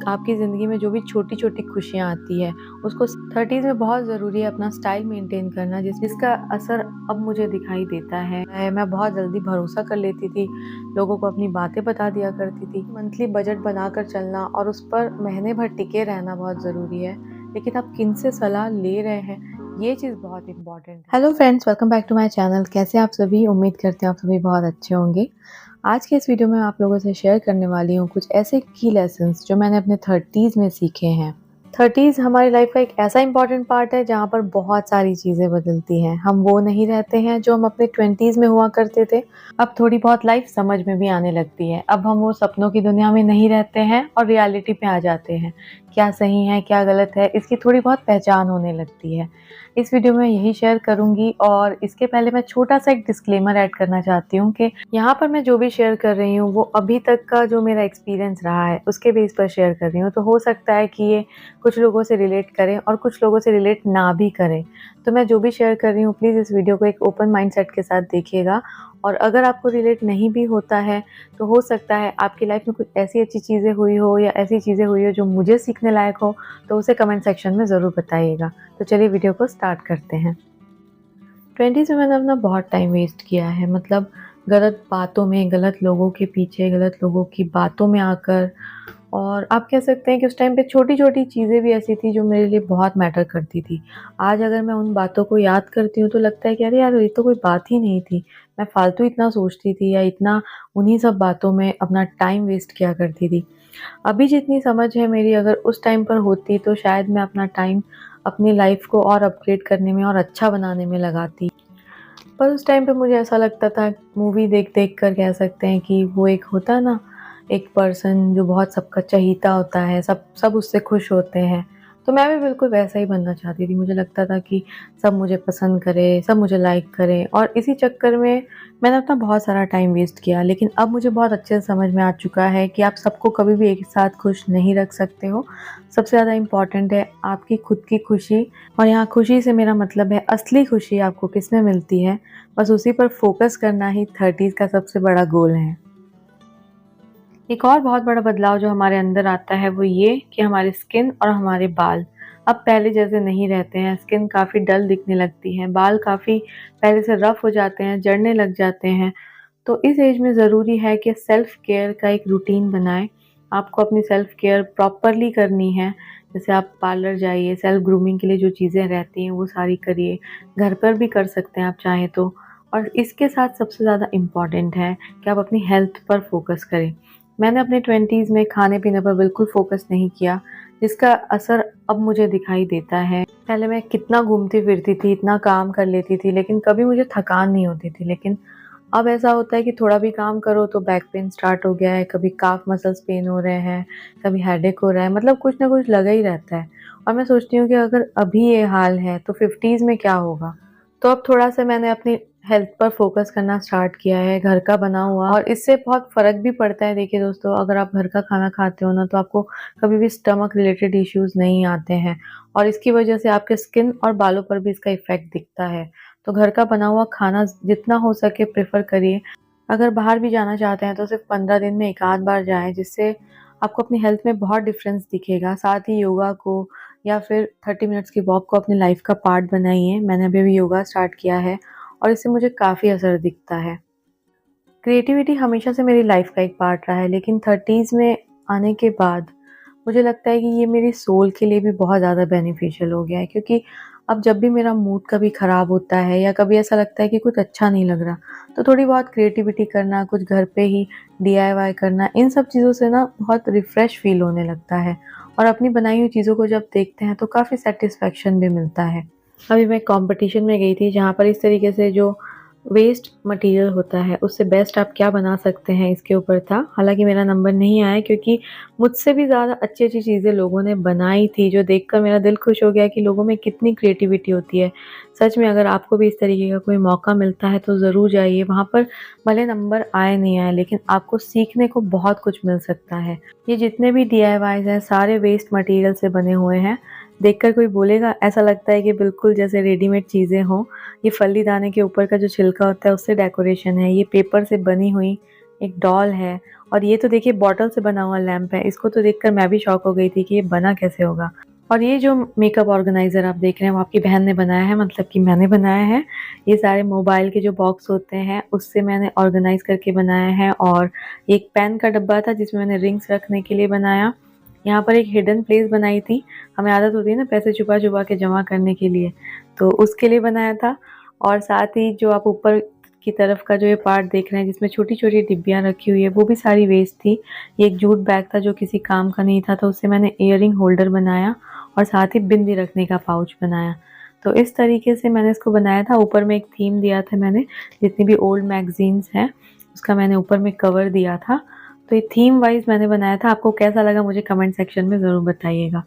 आपकी ज़िंदगी में जो भी छोटी-छोटी खुशियाँ आती है, उसको 30s में बहुत ज़रूरी है अपना स्टाइल मेंटेन करना जिसका असर अब मुझे दिखाई देता है। मैं बहुत जल्दी भरोसा कर लेती थी, लोगों को अपनी बातें बता दिया करती थी। मंथली बजट बनाकर चलना और उस पर महीने भर टिके रहना बहुत ज़रूरी है। लेकिन आप किनसे सलाह ले रहे हैं, ये चीज़ बहुत इम्पोर्टेंट है। Hello friends, welcome back to my channel. कैसे आप सभी? उम्मीद करते हैं आप सभी बहुत अच्छे होंगे। आज के इस वीडियो में आप लोगों से शेयर करने वाली हूँ कुछ ऐसे की लेसन्स जो मैंने अपने 30s में सीखे हैं। 30s हमारी लाइफ का एक ऐसा इंपॉर्टेंट पार्ट है जहाँ पर बहुत सारी चीज़ें बदलती हैं। हम वो नहीं रहते हैं जो हम अपने 20s में हुआ करते थे। अब थोड़ी बहुत लाइफ समझ में भी आने लगती है। अब हम वो सपनों की दुनिया में नहीं रहते हैं और रियलिटी पे आ जाते हैं। क्या सही है, क्या गलत है, इसकी थोड़ी बहुत पहचान होने लगती है। इस वीडियो में यही शेयर करूंगी और इसके पहले मैं छोटा सा एक डिस्क्लेमर ऐड करना चाहती हूँ कि यहाँ पर मैं जो भी शेयर कर रही हूँ वो अभी तक का जो मेरा एक्सपीरियंस रहा है उसके बेस पर शेयर कर रही हूँ। तो हो सकता है कि ये कुछ लोगों से रिलेट करें और कुछ लोगों से रिलेट ना भी करें। तो मैं जो भी शेयर कर रही हूँ प्लीज़ इस वीडियो को एक ओपन माइंडसेट के साथ देखिएगा। और अगर आपको रिलेट नहीं भी होता है तो हो सकता है आपकी लाइफ में कुछ ऐसी अच्छी चीज़ें हुई हो या ऐसी चीज़ें हुई हो जो मुझे सीखने लायक हो, तो उसे कमेंट सेक्शन में ज़रूर बताइएगा। तो चलिए वीडियो को स्टार्ट करते हैं। 20s में मैंने अपना बहुत टाइम वेस्ट किया है, मतलब गलत बातों में, गलत लोगों के पीछे, गलत लोगों की बातों में आकर। और आप कह सकते हैं कि उस टाइम पे छोटी-छोटी चीज़ें भी ऐसी थी जो मेरे लिए बहुत मैटर करती थी। आज अगर मैं उन बातों को याद करती हूँ तो लगता है कि अरे यार, ये तो कोई बात ही नहीं थी। मैं फालतू इतना सोचती थी या इतना उन्हीं सब बातों में अपना टाइम वेस्ट किया करती थी। अभी जितनी समझ है मेरी, अगर उस टाइम पर होती तो शायद मैं अपना टाइम अपनी लाइफ को और अपग्रेड करने में और अच्छा बनाने में लगाती। पर उस टाइम पे मुझे ऐसा लगता था, मूवी देख-देख कर कह सकते हैं कि वो एक होता है ना, एक पर्सन जो बहुत सबका चहीता होता है, सब सब उससे खुश होते हैं। तो मैं भी बिल्कुल वैसा ही बनना चाहती थी। मुझे लगता था कि सब मुझे पसंद करें, सब मुझे लाइक करें और इसी चक्कर में मैंने अपना बहुत सारा टाइम वेस्ट किया। लेकिन अब मुझे बहुत अच्छे से समझ में आ चुका है कि आप सबको कभी भी एक साथ खुश नहीं रख सकते हो। सबसे ज़्यादा इम्पोर्टेंट है आपकी खुद की खुशी। और यहाँ खुशी से मेरा मतलब है असली खुशी आपको किसमें मिलती है, बस उसी पर फोकस करना ही 30s का सबसे बड़ा गोल है। एक और बहुत बड़ा बदलाव जो हमारे अंदर आता है वो ये कि हमारी स्किन और हमारे बाल अब पहले जैसे नहीं रहते हैं। स्किन काफ़ी डल दिखने लगती है, बाल काफ़ी पहले से रफ हो जाते हैं, झड़ने लग जाते हैं। तो इस एज में ज़रूरी है कि सेल्फ केयर का एक रूटीन बनाएं। आपको अपनी सेल्फ केयर प्रॉपरली करनी है। जैसे आप पार्लर जाइए, सेल्फ ग्रूमिंग के लिए जो चीज़ें रहती हैं वो सारी करिए। घर पर भी कर सकते हैं आप चाहें तो। और इसके साथ सबसे ज़्यादा इम्पॉर्टेंट है कि आप अपनी हेल्थ पर फोकस करें। मैंने अपने 20s में खाने-पीने पर बिल्कुल फ़ोकस नहीं किया, जिसका असर अब मुझे दिखाई देता है। पहले मैं कितना घूमती-फिरती थी, इतना काम कर लेती थी, लेकिन कभी मुझे थकान नहीं होती थी। लेकिन अब ऐसा होता है कि थोड़ा भी काम करो तो बैक पेन स्टार्ट हो गया है, कभी काफ मसल्स पेन हो रहे हैं, कभी हेडेक हो रहा है, मतलब कुछ ना कुछ लगा ही रहता है। और मैं सोचती हूँ कि अगर अभी ये हाल है तो 50s में क्या होगा? तो अब थोड़ा-सा मैंने अपनी हेल्थ पर फ़ोकस करना स्टार्ट किया है, घर का बना हुआ, और इससे बहुत फ़र्क भी पड़ता है। देखिए दोस्तों, अगर आप घर का खाना खाते हो ना तो आपको कभी भी स्टमक रिलेटेड इश्यूज़ नहीं आते हैं और इसकी वजह से आपके स्किन और बालों पर भी इसका इफ़ेक्ट दिखता है। तो घर का बना हुआ खाना जितना हो सके प्रेफ़र करिए। अगर बाहर भी जाना चाहते हैं तो सिर्फ़ 15 दिन में 1 आध बार जाएँ, जिससे आपको अपनी हेल्थ में बहुत डिफ़रेंस दिखेगा। साथ ही योगा को या फिर 30 मिनट्स की वॉक को अपनी लाइफ़ का पार्ट बनाइए। मैंने अभी-अभी योगा स्टार्ट किया है और इससे मुझे काफ़ी असर दिखता है। क्रिएटिविटी हमेशा से मेरी लाइफ़ का एक पार्ट रहा है, लेकिन 30s में आने के बाद मुझे लगता है कि ये मेरी सोल के लिए भी बहुत ज़्यादा बेनिफिशियल हो गया है, क्योंकि अब जब भी मेरा मूड कभी ख़राब होता है या कभी ऐसा लगता है कि कुछ अच्छा नहीं लग रहा, तो थोड़ी बहुत क्रिएटिविटी करना, कुछ घर पे ही डीआईवाई करना, इन सब चीज़ों से ना बहुत रिफ़्रेश फ़ील होने लगता है और अपनी बनाई हुई चीज़ों को जब देखते हैं तो काफ़ी सैटिस्फैक्शन भी मिलता है। अभी मैं कॉम्पिटिशन में गई थी जहाँ पर इस तरीके से जो वेस्ट मटेरियल होता है उससे बेस्ट आप क्या बना सकते हैं, इसके ऊपर था। हालाँकि मेरा नंबर नहीं आया, क्योंकि मुझसे भी ज़्यादा अच्छी-अच्छी चीज़ें लोगों ने बनाई थी, जो देखकर मेरा दिल खुश हो गया कि लोगों में कितनी क्रिएटिविटी होती है। सच में अगर आपको भी इस तरीके का कोई मौका मिलता है तो ज़रूर जाइए। वहाँ पर भले नंबर आए नहीं आए, लेकिन आपको सीखने को बहुत कुछ मिल सकता है। ये जितने भी डीआईवाईज़ हैं सारे वेस्ट मटेरियल से बने हुए हैं। देखकर कोई बोलेगा ऐसा लगता है कि बिल्कुल जैसे रेडीमेड चीज़ें हों। ये फली दाने के ऊपर का जो छिलका होता है उससे डेकोरेशन है। ये पेपर से बनी हुई एक डॉल है और ये तो देखिए बॉटल से बना हुआ लैंप है। इसको तो देखकर मैं भी शॉक हो गई थी कि ये बना कैसे होगा। और ये जो मेकअप ऑर्गेनाइज़र आप देख रहे हैं वो आपकी बहन ने बनाया है, मतलब कि मैंने बनाया है। ये सारे मोबाइल के जो बॉक्स होते हैं उससे मैंने ऑर्गेनाइज़ करके बनाया है। और एक पेन का डब्बा था जिसमें मैंने रिंग्स रखने के लिए बनाया। यहाँ पर एक हिडन प्लेस बनाई थी, हमें आदत होती है ना पैसे छुपा-छुपा के जमा करने के लिए, तो उसके लिए बनाया था। और साथ ही जो आप ऊपर की तरफ का जो ये पार्ट देख रहे हैं जिसमें छोटी-छोटी डिब्बियाँ रखी हुई है वो भी सारी वेस्ट थी। ये एक जूट बैग था जो किसी काम का नहीं था, तो उससे मैंने इयररिंग होल्डर बनाया और साथ ही बिंदी रखने का पाउच बनाया। तो इस तरीके से मैंने इसको बनाया था। ऊपर में एक थीम दिया था मैंने, जितनी भी ओल्ड मैगज़ीन्स हैं उसका मैंने ऊपर में कवर दिया था। तो ये थीम वाइज़ मैंने बनाया था। आपको कैसा लगा मुझे कमेंट सेक्शन में ज़रूर बताइएगा।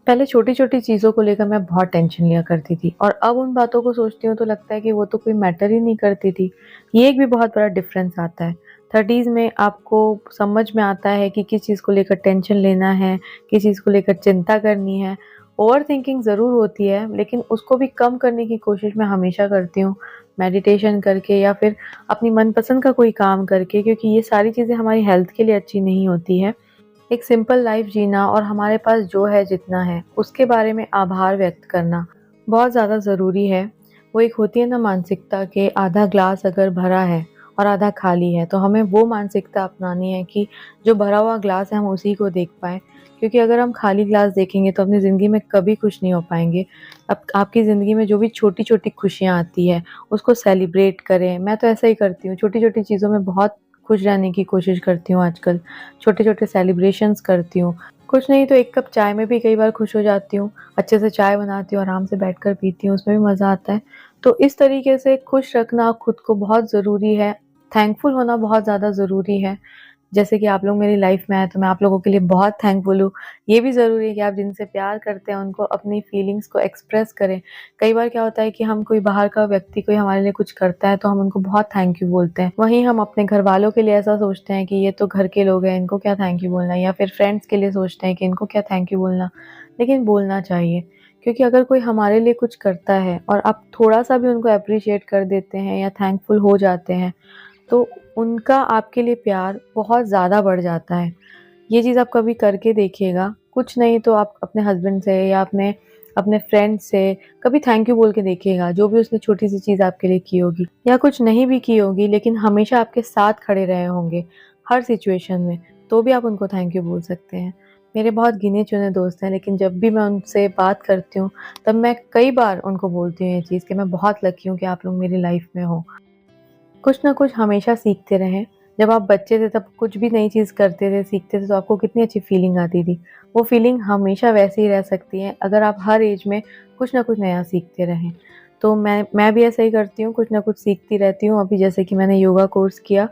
पहले छोटी-छोटी चीज़ों को लेकर मैं बहुत टेंशन लिया करती थी और अब उन बातों को सोचती हूँ तो लगता है कि वो तो कोई मैटर ही नहीं करती थी। ये एक भी बहुत बड़ा डिफ़रेंस आता है। 30s में आपको समझ में आता है कि किस चीज़ को लेकर टेंशन लेना है, किस चीज़ को लेकर चिंता करनी है। ओवरथिंकिंग ज़रूर होती है, लेकिन उसको भी कम करने की कोशिश मैं हमेशा करती हूँ, मेडिटेशन करके या फिर अपनी मनपसंद का कोई काम करके, क्योंकि ये सारी चीज़ें हमारी हेल्थ के लिए अच्छी नहीं होती है। एक सिंपल लाइफ जीना और हमारे पास जो है जितना है उसके बारे में आभार व्यक्त करना बहुत ज़्यादा ज़रूरी है। वो एक होती है ना मानसिकता कि आधा ग्लास अगर भरा है और आधा खाली है, तो हमें वो मानसिकता अपनानी है कि जो भरा हुआ ग्लास है हम उसी को देख पाएँ। क्योंकि अगर हम खाली ग्लास देखेंगे तो अपनी ज़िंदगी में कभी खुश नहीं हो पाएँगे। अब आपकी ज़िंदगी में जो भी छोटी-छोटी खुशियाँ आती हैं उसको सेलिब्रेट करें। मैं तो ऐसा ही करती हूँ, छोटी-छोटी चीज़ों में बहुत खुश रहने की कोशिश करती हूँ आजकल। छोटे-छोटे सेलिब्रेशंस करती हूँ। कुछ नहीं तो 1 कप चाय में भी कई बार खुश हो जाती हूँ। अच्छे से चाय बनाती हूँ, आराम से बैठकर पीती हूँ, उसमें भी मज़ा आता है। तो इस तरीके से खुश रखना खुद को बहुत ज़रूरी है। थैंकफुल होना बहुत ज़्यादा ज़रूरी है। जैसे कि आप लोग मेरी लाइफ में आए तो मैं आप लोगों के लिए बहुत थैंकफुल हूँ। ये भी ज़रूरी है कि आप जिनसे प्यार करते हैं उनको अपनी फीलिंग्स को एक्सप्रेस करें। कई बार क्या होता है कि हम कोई बाहर का व्यक्ति कोई हमारे लिए कुछ करता है तो हम उनको बहुत थैंक यू बोलते हैं। वहीं हम अपने घरवालों के लिए ऐसा सोचते हैं कि ये तो घर के लोग हैं, इनको क्या थैंक यू बोलना है, या फिर फ्रेंड्स के लिए सोचते हैं कि इनको क्या थैंक यू बोलना। लेकिन बोलना चाहिए, क्योंकि अगर कोई हमारे लिए कुछ करता है और आप थोड़ा-सा भी उनको एप्रिशिएट कर देते हैं या थैंकफुल हो जाते हैं, तो उनका आपके लिए प्यार बहुत ज़्यादा बढ़ जाता है। ये चीज़ आप कभी करके देखिएगा। कुछ नहीं तो आप अपने हस्बैंड से या अपने अपने फ्रेंड से कभी थैंक यू बोल के देखिएगा, जो भी उसने छोटी-सी चीज़ आपके लिए की होगी या कुछ नहीं भी की होगी लेकिन हमेशा आपके साथ खड़े रहे होंगे, हर सिचुएशन में, तो भी आप उनको थैंक यू बोल सकते हैं। मेरे बहुत गिने-चुने दोस्त हैं, लेकिन जब भी मैं उनसे बात करती हूँ, तब मैं कई बार उनको बोलती हूँ ये चीज़ कि मैं बहुत लकी हूँ कि आप लोग मेरी लाइफ़ में हो। कुछ ना कुछ हमेशा सीखते रहें। जब आप बच्चे थे तब कुछ भी नई चीज़ करते थे, सीखते थे तो आपको कितनी अच्छी फ़ीलिंग आती थी। वो फ़ीलिंग हमेशा वैसे ही रह सकती है अगर आप हर ऐज में कुछ ना कुछ नया सीखते रहें। तो मैं भी ऐसा ही करती हूँ, कुछ ना कुछ सीखती रहती हूँ। अभी जैसे कि मैंने योगा कोर्स किया,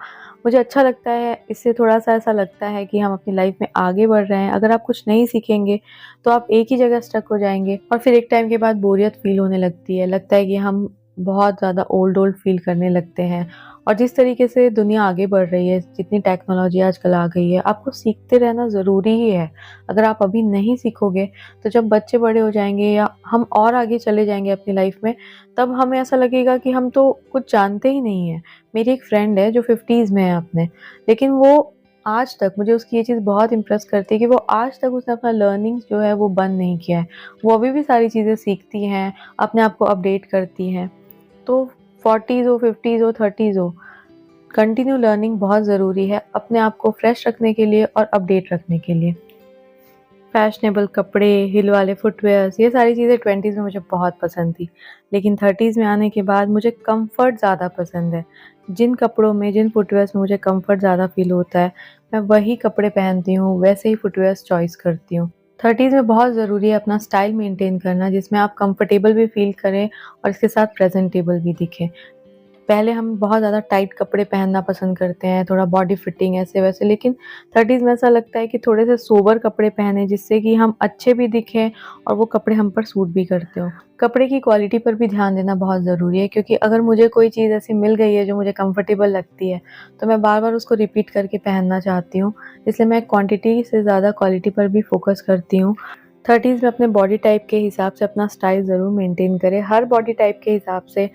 मुझे अच्छा लगता है, इससे थोड़ा-सा ऐसा लगता है कि हम अपनी लाइफ़ में आगे बढ़ रहे हैं। अगर आप कुछ नहीं सीखेंगे, तो आप एक ही जगह स्टक हो जाएँगे और फिर एक टाइम के बाद बोरियत फ़ील होने लगती है। लगता है कि हम बहुत ज़्यादा ओल्ड-ओल्ड फ़ील करने लगते हैं। और जिस तरीके से दुनिया आगे बढ़ रही है, जितनी टेक्नोलॉजी आजकल आ गई है, आपको सीखते रहना ज़रूरी ही है। अगर आप अभी नहीं सीखोगे, तो जब बच्चे बड़े हो जाएँगे या हम और आगे चले जाएँगे अपनी लाइफ़ में, तब हमें ऐसा लगेगा कि हम तो कुछ जानते ही नहीं हैं। मेरी एक फ्रेंड है जो 50s में है अपने, लेकिन वो आज तक मुझे उसकी ये चीज़ बहुत इम्प्रेस करती है कि वो आज तक उसने अपना लर्निंग्स जो है वो बंद नहीं किया है। वो अभी भी सारी चीज़ें सीखती हैं, अपने आप को अपडेट करती हैं। तो 40s हो, 50s हो, 30s हो, कंटिन्यू लर्निंग बहुत ज़रूरी है अपने आप को फ्रेश रखने के लिए और अपडेट रखने के लिए। फैशनेबल कपड़े, हिल वाले फुटवियर्स, ये सारी चीज़ें 20s में मुझे बहुत पसंद थी। लेकिन 30s में आने के बाद मुझे कम्फ़र्ट ज़्यादा पसंद है। जिन कपड़ों में, जिन फुटवियर्स में मुझे कम्फ़र्ट ज़्यादा फ़ील होता है, मैं वही कपड़े पहनती हूँ, वैसे ही फुटवियर्स चॉइस करती हूँ। 30s में बहुत ज़रूरी है अपना स्टाइल मेंटेन करना, जिसमें आप कंफर्टेबल भी फ़ील करें और इसके साथ प्रेज़ेंटेबल भी दिखें। पहले हम बहुत ज़्यादा टाइट कपड़े पहनना पसंद करते हैं, थोड़ा बॉडी फिटिंग ऐसे-वैसे, लेकिन 30s में ऐसा लगता है कि थोड़े से सोबर कपड़े पहने जिससे कि हम अच्छे भी दिखें और वो कपड़े हम पर सूट भी करते हों। कपड़े की क्वालिटी पर भी ध्यान देना बहुत ज़रूरी है, क्योंकि अगर मुझे कोई चीज़ ऐसी मिल गई है जो मुझे कंफर्टेबल लगती है, तो मैं बार-बार उसको रिपीट करके पहनना चाहती हूँ। इसलिए मैं क्वांटिटी से ज़्यादा क्वालिटी पर भी फ़ोकस करती हूँ। 30s में अपने बॉडी टाइप के हिसाब से अपना स्टाइल ज़रूर मेंटेन करें। हर बॉडी टाइप के हिसाब से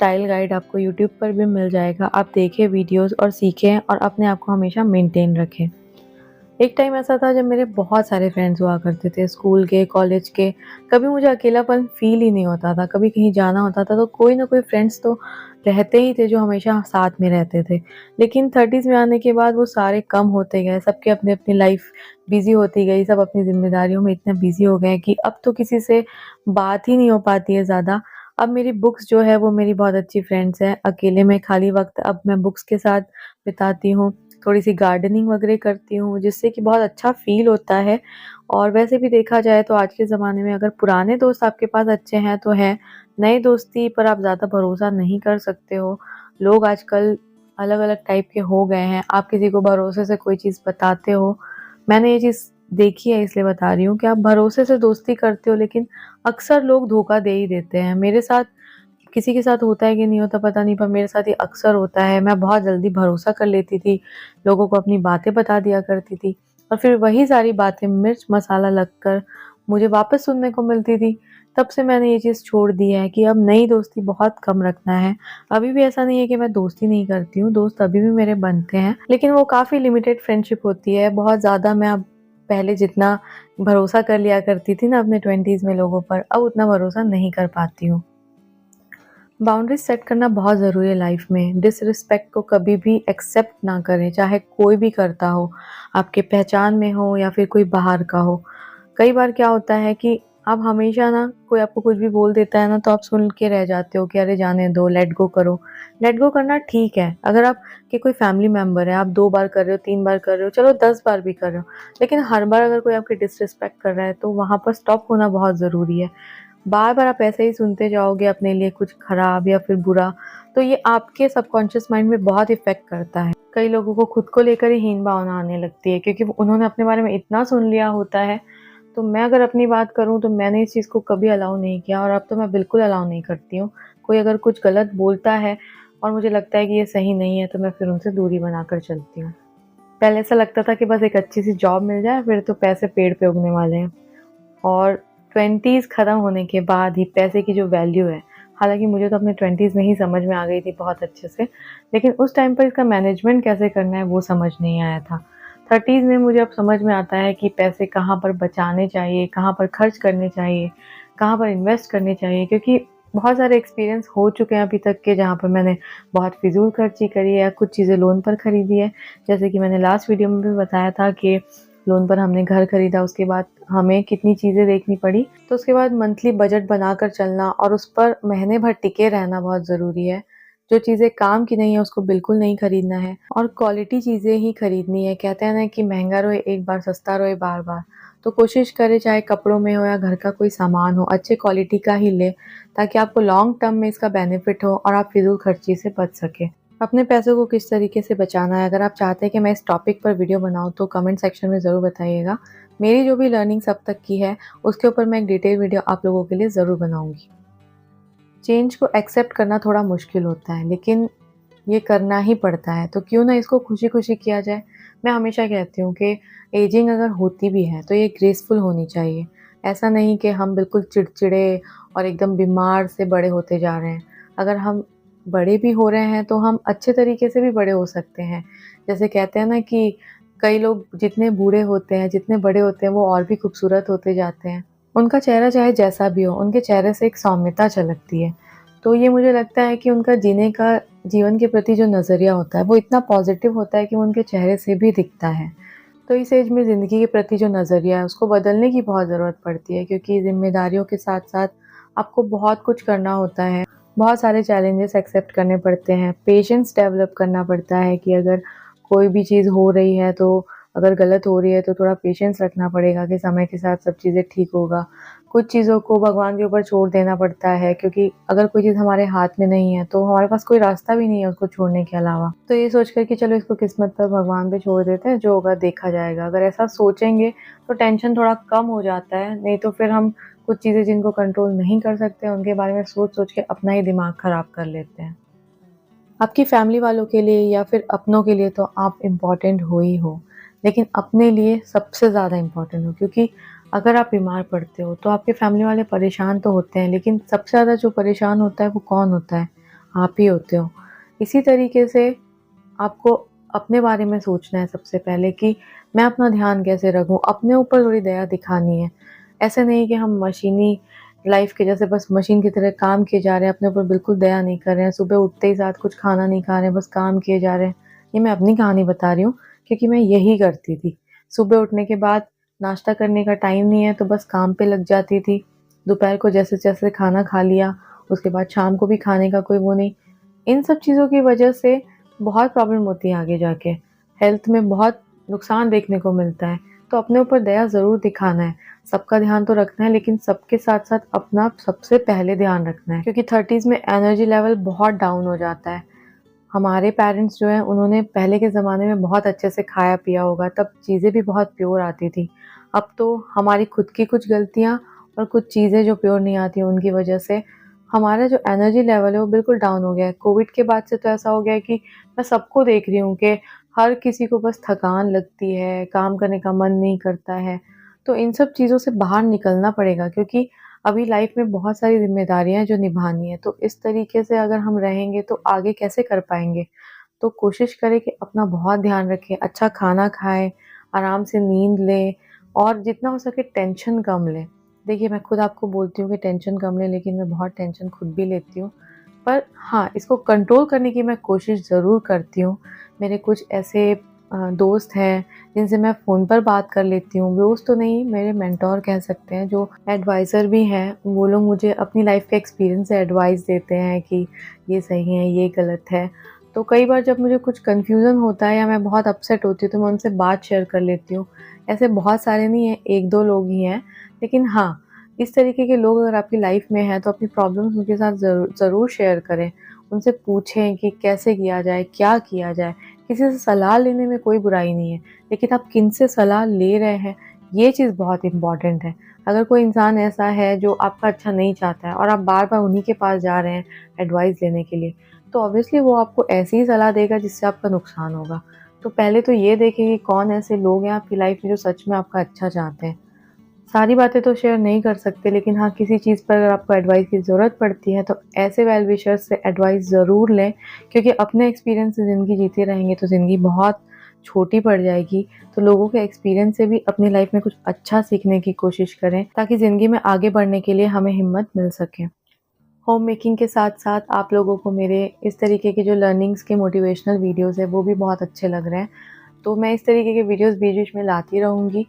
स्टाइल गाइड आपको यूट्यूब पर भी मिल जाएगा। आप देखें वीडियोस और सीखें और अपने आप को हमेशा मेंटेन रखें। एक टाइम ऐसा था जब मेरे बहुत सारे फ्रेंड्स हुआ करते थे, स्कूल के, कॉलेज के। कभी मुझे अकेलापन फ़ील ही नहीं होता था। कभी कहीं जाना होता था तो कोई ना कोई फ्रेंड्स तो रहते ही थे जो हमेशा साथ में रहते थे। लेकिन 30s में आने के बाद वो सारे कम होते गए, सबकी अपनी-अपनी लाइफ़ बिज़ी होती गई, सब अपनी ज़िम्मेदारियों में इतने बिज़ी हो गए कि अब तो किसी से बात ही नहीं हो पाती है ज़्यादा। अब मेरी बुक्स जो है वो मेरी बहुत अच्छी फ्रेंड्स हैं। अकेले में खाली वक़्त अब मैं बुक्स के साथ बिताती हूँ। थोड़ी-सी गार्डनिंग वगैरह करती हूँ, जिससे कि बहुत अच्छा फ़ील होता है। और वैसे भी देखा जाए तो आज के ज़माने में अगर पुराने दोस्त आपके पास अच्छे हैं तो हैं, नई दोस्ती पर आप ज़्यादा भरोसा नहीं कर सकते हो। लोग आजकल अलग-अलग टाइप के हो गए हैं, आप किसी को भरोसे से कोई चीज़ बताते हो। मैंने ये चीज़ देखी है इसलिए बता रही हूँ कि आप भरोसे से दोस्ती करते हो लेकिन अक्सर लोग धोखा दे ही देते हैं। मेरे साथ किसी के साथ होता है कि नहीं होता पता नहीं, पर मेरे साथ ये अक्सर होता है। मैं बहुत जल्दी भरोसा कर लेती थी, लोगों को अपनी बातें बता दिया करती थी और फिर वही सारी बातें मिर्च मसाला लगकर मुझे वापस सुनने को मिलती थी। तब से मैंने ये चीज़ छोड़ दी है कि अब नई दोस्ती बहुत कम रखना है। अभी भी ऐसा नहीं है कि मैं दोस्ती नहीं करती हूँ, दोस्त अभी भी मेरे बनते हैं, लेकिन वो काफ़ी लिमिटेड फ्रेंडशिप होती है। बहुत ज़्यादा मैं अब पहले जितना भरोसा कर लिया करती थी ना अपने 20s में लोगों पर, अब उतना भरोसा नहीं कर पाती हूँ। बाउंड्रीज सेट करना बहुत ज़रूरी है लाइफ में। डिसरिस्पेक्ट को कभी भी एक्सेप्ट ना करें, चाहे कोई भी करता हो, आपके पहचान में हो या फिर कोई बाहर का हो। कई बार क्या होता है कि आप हमेशा ना कोई आपको कुछ भी बोल देता है ना तो आप सुन के रह जाते हो कि अरे जाने दो, लेट गो करो। लेट गो करना ठीक है, अगर आप के कोई फैमिली मेंबर है, आप 2 बार कर रहे हो, 3 बार कर रहे हो, चलो 10 बार भी कर रहे हो, लेकिन हर बार अगर कोई आपकी डिसरिस्पेक्ट कर रहा है तो वहाँ पर स्टॉप होना बहुत ज़रूरी है। बार-बार आप ऐसे ही सुनते जाओगे अपने लिए कुछ खराब या फिर बुरा, तो ये आपके सबकॉन्शियस माइंड में बहुत इफ़ेक्ट करता है। कई लोगों को खुद को लेकर ही हीन भावना आने लगती है क्योंकि उन्होंने अपने बारे में इतना सुन लिया होता है। तो मैं अगर अपनी बात करूँ तो मैंने इस चीज़ को कभी अलाउ नहीं किया और अब तो मैं बिल्कुल अलाउ नहीं करती हूँ। कोई अगर कुछ गलत बोलता है और मुझे लगता है कि ये सही नहीं है तो मैं फिर उनसे दूरी बनाकर चलती हूँ। पहले ऐसा लगता था कि बस एक अच्छी-सी जॉब मिल जाए फिर तो पैसे पेड़ पे उगने वाले हैं। और 20s ख़त्म होने के बाद ही पैसे की जो वैल्यू है, हालाँकि मुझे तो अपने 20s में ही समझ में आ गई थी बहुत अच्छे से, लेकिन उस टाइम पर इसका मैनेजमेंट कैसे करना है वो समझ नहीं आया था। 30s में मुझे अब समझ में आता है कि पैसे कहाँ पर बचाने चाहिए, कहाँ पर खर्च करने चाहिए, कहाँ पर इन्वेस्ट करने चाहिए, क्योंकि बहुत सारे एक्सपीरियंस हो चुके हैं अभी तक के जहाँ पर मैंने बहुत फ़िज़ूल खर्ची करी है, कुछ चीज़ें लोन पर खरीदी है। जैसे कि मैंने लास्ट वीडियो में भी बताया था कि लोन पर हमने घर खरीदा, उसके बाद हमें कितनी चीज़ें देखनी पड़ी। तो उसके बाद मंथली बजट बनाकर चलना और उस पर महीने भर टिके रहना बहुत ज़रूरी है। जो चीज़ें काम की नहीं है उसको बिल्कुल नहीं खरीदना है और क्वालिटी चीज़ें ही खरीदनी है। कहते हैं ना कि महँगा रोए एक बार, सस्ता रोए बार-बार। तो कोशिश करें चाहे कपड़ों में हो या घर का कोई सामान हो, अच्छे क्वालिटी का ही लें ताकि आपको लॉन्ग टर्म में इसका बेनिफिट हो और आप फ़िज़ूल खर्ची से बच सकें। अपने पैसों को किस तरीके से बचाना है, अगर आप चाहते हैं कि मैं इस टॉपिक पर वीडियो बनाऊँ तो कमेंट सेक्शन में ज़रूर बताइएगा। मेरी जो भी लर्निंग्स अब तक की है, उसके ऊपर मैं एक डिटेल वीडियो आप लोगों के लिए ज़रूर बनाऊँगी। चेंज को एक्सेप्ट करना थोड़ा मुश्किल होता है, लेकिन ये करना ही पड़ता है, तो क्यों ना इसको खुशी-खुशी किया जाए। मैं हमेशा कहती हूँ कि एजिंग अगर होती भी है, तो ये ग्रेसफुल होनी चाहिए। ऐसा नहीं कि हम बिल्कुल चिड़चिड़े और एकदम बीमार से बड़े होते जा रहे हैं। अगर हम बड़े भी हो रहे हैं, तो हम अच्छे तरीके से भी बड़े हो सकते हैं। जैसे कहते हैं ना कि कई लोग जितने बूढ़े होते हैं, जितने बड़े होते हैं, वो और भी खूबसूरत होते जाते हैं। उनका चेहरा चाहे जैसा भी हो, उनके चेहरे से एक सौम्यता झलकती है। तो ये मुझे लगता है कि उनका जीने का, जीवन के प्रति जो नज़रिया होता है वो इतना पॉज़िटिव होता है कि वो उनके चेहरे से भी दिखता है। तो इस एज में ज़िंदगी के प्रति जो नज़रिया है उसको बदलने की बहुत ज़रूरत पड़ती है क्योंकि ज़िम्मेदारियों के साथ-साथ आपको बहुत कुछ करना होता है। बहुत सारे चैलेंजेस एक्सेप्ट करने पड़ते हैं, पेशेंस डेवलप करना पड़ता है कि अगर कोई भी चीज़ हो रही है तो अगर गलत हो रही है तो थोड़ा पेशेंस रखना पड़ेगा कि समय के साथ सब चीज़ें ठीक होगा। कुछ चीज़ों को भगवान के ऊपर छोड़ देना पड़ता है क्योंकि अगर कोई चीज़ हमारे हाथ में नहीं है तो हमारे पास कोई रास्ता भी नहीं है उसको छोड़ने के अलावा। तो ये सोच कर कि चलो इसको किस्मत पर, भगवान पे छोड़ देते हैं, जो होगा देखा जाएगा। अगर ऐसा सोचेंगे तो टेंशन थोड़ा कम हो जाता है, नहीं तो फिर हम कुछ चीज़ें जिनको कंट्रोल नहीं कर सकते उनके बारे में सोच-सोच के अपना ही दिमाग ख़राब कर लेते हैं। आपकी फैमिली वालों के लिए या फिर अपनों के लिए तो आप इम्पोर्टेंट हो ही हो, लेकिन अपने लिए सबसे ज़्यादा इम्पोर्टेंट हो क्योंकि अगर आप बीमार पड़ते हो तो आपके फैमिली वाले परेशान तो होते हैं, लेकिन सबसे ज़्यादा जो परेशान होता है वो कौन होता है? आप ही होते हो। इसी तरीके से आपको अपने बारे में सोचना है सबसे पहले कि मैं अपना ध्यान कैसे रखूँ, अपने ऊपर थोड़ी दया दिखानी है। ऐसा नहीं कि हम मशीनी लाइफ़ के जैसे बस मशीन की तरह काम किए जा रहे हैं, अपने ऊपर बिल्कुल दया नहीं कर रहे हैं, सुबह उठते ही साथ कुछ खाना नहीं खा रहे हैं, बस काम किए जा रहे हैं। ये मैं अपनी कहानी बता रही हूँ क्योंकि मैं यही करती थी। सुबह उठने के बाद नाश्ता करने का टाइम नहीं है तो बस काम पे लग जाती थी। दोपहर को जैसे-जैसे खाना खा लिया, उसके बाद शाम को भी खाने का कोई वो नहीं। इन सब चीज़ों की वजह से बहुत प्रॉब्लम होती है आगे जाके। हेल्थ में बहुत नुकसान देखने को मिलता है। तो अपने ऊपर दया ज़रूर दिखाना है। सबका ध्यान तो रखना है लेकिन सबके साथ-साथ अपना सबसे पहले ध्यान रखना है क्योंकि 30s में एनर्जी लेवल बहुत डाउन हो जाता है। हमारे पेरेंट्स जो हैं उन्होंने पहले के ज़माने में बहुत अच्छे से खाया पिया होगा, तब चीज़ें भी बहुत प्योर आती थी। अब तो हमारी खुद की कुछ गलतियाँ और कुछ चीज़ें जो प्योर नहीं आती उनकी वजह से हमारा जो एनर्जी लेवल है वो बिल्कुल डाउन हो गया है। कोविड के बाद से तो ऐसा हो गया है कि मैं सबको देख रही हूँ कि हर किसी को बस थकान लगती है, काम करने का मन नहीं करता है। तो इन सब चीज़ों से बाहर निकलना पड़ेगा क्योंकि अभी लाइफ में बहुत सारी ज़िम्मेदारियाँ हैं जो निभानी है। तो इस तरीके से अगर हम रहेंगे तो आगे कैसे कर पाएँगे? तो कोशिश करें कि अपना बहुत ध्यान रखें, अच्छा खाना खाएँ, आराम से नींद लें और जितना हो सके टेंशन कम लें। देखिए, मैं खुद आपको बोलती हूँ कि टेंशन कम लें, लेकिन मैं बहुत टेंशन खुद भी लेती हूँ। पर हाँ, इसको कंट्रोल करने की मैं कोशिश ज़रूर करती हूँ। मेरे कुछ ऐसे दोस्त हैं, जिनसे मैं फ़ोन पर बात कर लेती हूँ। दोस्त तो नहीं, मेरे मेंटर कह सकते हैं, जो एडवाइज़र भी हैं। वो लोग मुझे अपनी लाइफ़ के एक्सपीरियंस से एडवाइस देते हैं कि ये सही है, ये गलत है। तो कई बार जब मुझे कुछ कन्फ्यूज़न होता है या मैं बहुत अपसेट होती हूँ, तो मैं उनसे बात शेयर कर लेती हूँ। ऐसे बहुत सारे नहीं हैं, 1-2 लोग ही हैं। लेकिन हाँ, इस तरीके के लोग अगर आपकी लाइफ में हैं तो अपनी प्रॉब्लम्स उनके साथ ज़रूर शेयर करें। उनसे पूछें कि कैसे किया जाए, क्या किया जाए? किसी से सलाह लेने में कोई बुराई नहीं है, लेकिन आप किनसे सलाह ले रहे हैं, ये चीज़ बहुत इम्पोर्टेंट है। अगर कोई इंसान ऐसा है जो आपका अच्छा नहीं चाहता है और आप बार-बार उन्हीं के पास जा रहे हैं एडवाइस लेने के लिए, तो ऑब्वियसली वो आपको ऐसी ही सलाह देगा जिससे आपका नुकसान होगा। तो पहले तो ये देखें कि कौन ऐसे लोग हैं आपकी लाइफ में जो सच में आपका अच्छा चाहते हैं। सारी बातें तो शेयर नहीं कर सकते, लेकिन हाँ, किसी चीज़ पर अगर आपको एडवाइस की ज़रूरत पड़ती है, तो ऐसे वेल विशर्स से एडवाइस ज़रूर लें क्योंकि अपने एक्सपीरियंस से ज़िंदगी जीते रहेंगे तो ज़िंदगी बहुत छोटी पड़ जाएगी। तो लोगों के एक्सपीरियंस से भी अपनी लाइफ में कुछ अच्छा सीखने की कोशिश करें, ताकि ज़िंदगी में आगे बढ़ने के लिए हमें हिम्मत मिल सके। होम मेकिंग के साथ-साथ आप लोगों को मेरे इस तरीके के जो लर्निंग्स के मोटिवेशनल वीडियोज़ हैं, वो भी बहुत अच्छे लग रहे हैं। तो मैं इस तरीके के वीडियोज़ बीच-बीच में लाती रहूँगी।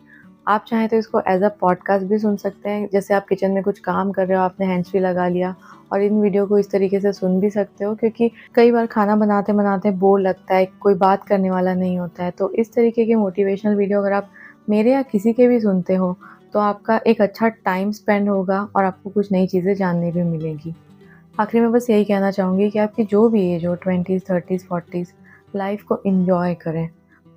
आप चाहें तो इसको एज़ अ पॉडकास्ट भी सुन सकते हैं। जैसे आप किचन में कुछ काम कर रहे हो, आपने हैंड्स फ्री लगा लिया और इन वीडियो को इस तरीके से सुन भी सकते हो क्योंकि कई बार खाना बनाते-बनाते बोर लगता है, कोई बात करने वाला नहीं होता है। तो इस तरीके के मोटिवेशनल वीडियो अगर आप मेरे या किसी के भी सुनते हो, तो आपका एक अच्छा टाइम स्पेंड होगा और आपको कुछ नई चीज़ें जानने भी मिलेंगी। आखिर में बस यही कहना चाहूँगी कि आपकी जो भी एज हो 20s, 30s, 40s लाइफ़ को एन्जॉय करें,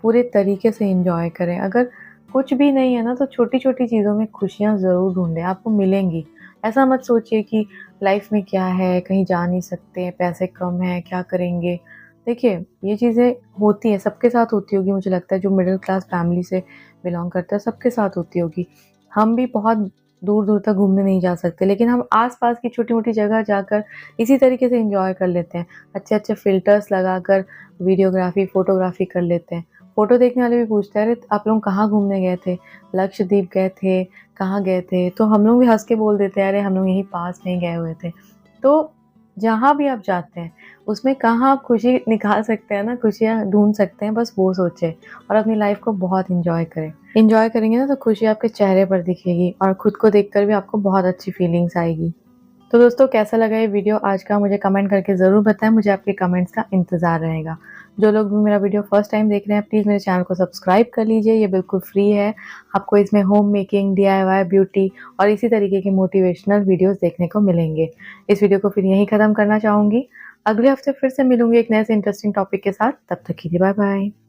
पूरे तरीके से एन्जॉय करें। अगर कुछ भी नहीं है ना तो छोटी-छोटी चीज़ों में खुशियाँ ज़रूर ढूँढें, आपको मिलेंगी। ऐसा मत सोचिए कि लाइफ़ में क्या है, कहीं जा नहीं सकते, पैसे कम हैं, क्या करेंगे? देखिए, ये चीज़ें होती हैं, सबके साथ होती होगी मुझे लगता है जो मिडल क्लास फैमिली से बिलॉन्ग करता है, सबके साथ होती होगी। हम भी बहुत दूर-दूर तक घूमने नहीं जा सकते, लेकिन हम आस-पास की छोटी-मोटी जगह जाकर इसी तरीके से एन्जॉय कर लेते हैं। अच्छे-अच्छे फ़िल्टर्स लगाकर वीडियोग्राफ़ी, फ़ोटोग्राफ़ी कर लेते हैं। फ़ोटो देखने वाले भी पूछते हैं, "अरे! आप लोग कहाँ घूमने गए थे? लक्षद्वीप गए थे, कहाँ गए थे?" तो हम लोग भी हँस के बोल देते हैं, "अरे! हम लोग यहीं पास में ही गए हुए थे।" तो जहाँ भी आप जाते हैं, उसमें कहाँ आप खुशी निकाल सकते हैं ना, खुशियाँ ढूँढ सकते हैं, बस वो सोचें और अपनी लाइफ़ को बहुत एन्जॉय करें। एन्जॉय करेंगे ना तो खुशी आपके चेहरे पर दिखेगी और खुद को देखकर भी आपको बहुत अच्छी फीलिंग्स आएगी। तो दोस्तों, कैसा लगा ये वीडियो आज का मुझे कमेंट करके ज़रूर बताएं, मुझे आपके कमेंट्स का इंतज़ार रहेगा। जो लोग भी मेरा वीडियो फर्स्ट टाइम देख रहे हैं प्लीज़ मेरे चैनल को सब्सक्राइब कर लीजिए, ये बिल्कुल फ्री है। आपको इसमें होम मेकिंग, डीआईवाई, ब्यूटी और इसी तरीके के मोटिवेशनल वीडियोज़ देखने को मिलेंगे। इस वीडियो को फिर यहीं ख़त्म करना चाहूँगी। अगले हफ्ते फिर से मिलूँगी एक नए से इंटरेस्टिंग टॉपिक के साथ, तब तक के लिए बाय बाय।